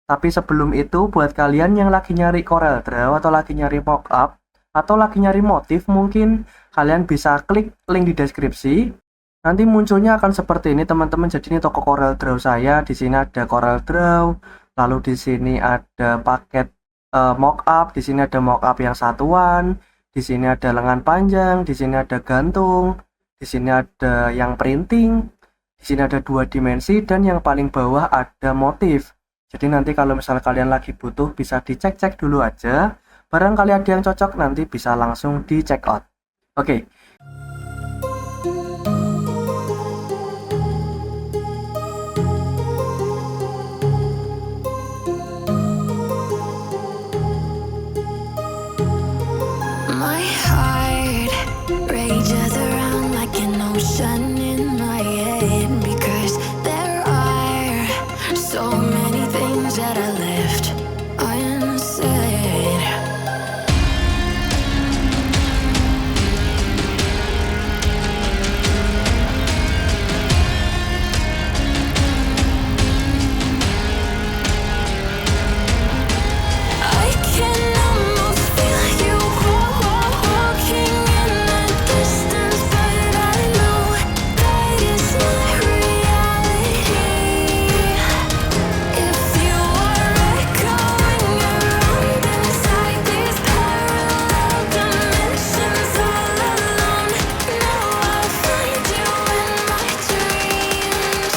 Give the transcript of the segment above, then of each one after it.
Tapi sebelum itu, buat kalian yang lagi nyari CorelDRAW atau lagi nyari mockup atau lagi nyari motif, mungkin kalian bisa klik link di deskripsi. Nanti munculnya akan seperti ini teman-teman. Jadi ini toko CorelDRAW saya. Di sini ada CorelDRAW, lalu di sini ada paket mockup, di sini ada mockup yang satuan, di sini ada lengan panjang, di sini ada gantung, di sini ada yang printing, di sini ada 2 dimensi, dan yang paling bawah ada motif. Jadi nanti kalau misalnya kalian lagi butuh bisa dicek-cek dulu aja. Barangkali ada yang cocok nanti bisa langsung di check out. Oke. My heart rages around like an ocean in my head because there are so many things that I left unsaid. I can almost feel you walking in the distance, but I know that is not reality. If you are echoing around inside these parallel dimensions all alone, now I'll find you in my dreams.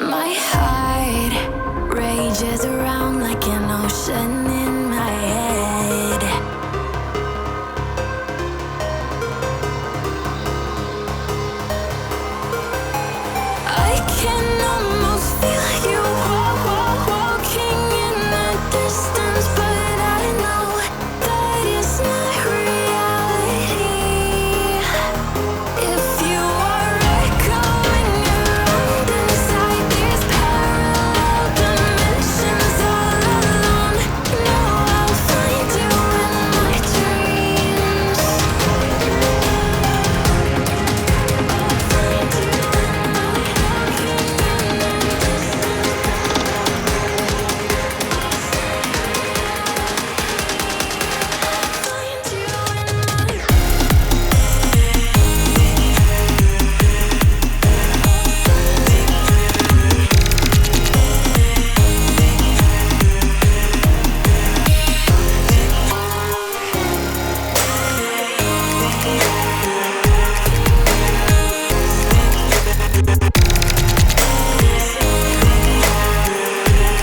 My heart rages around like an ocean in my head. I can almost feel you walking in the distance, but I know that is not reality. If you are echoing around inside these parallel dimensions all alone, now I'll find you in my dreams. I'll find you in my walking in the distance. Find you in my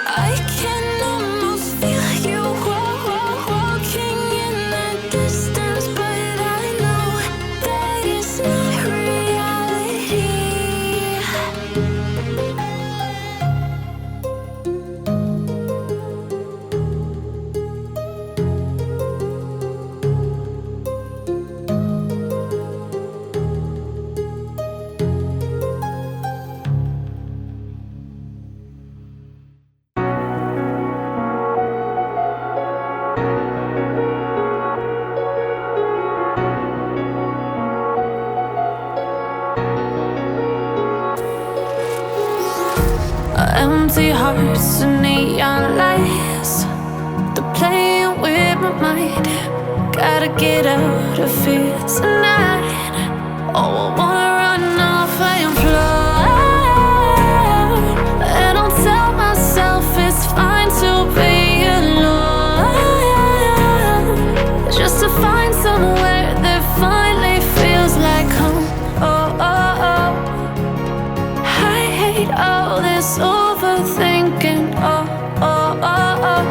I can almost feel you walking in the distance, but I know that is not reality. Empty hearts and neon lights, they're playing with my mind. Gotta get out of here tonight. Oh, I wanna run off and fly, and I'll tell myself it's fine to be alone, just to find somewhere that finally feels like home. Oh, oh, oh. I hate all this overthinking. Oh, oh, oh, oh.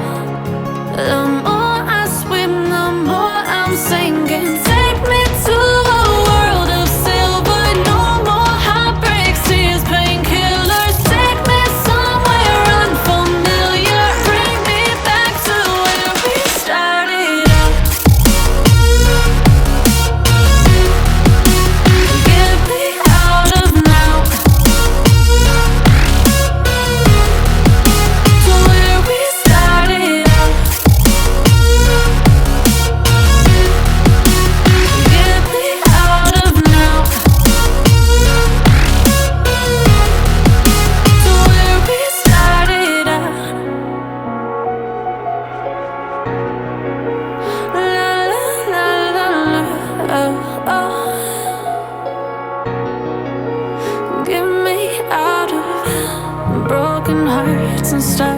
broken hearts and stuff.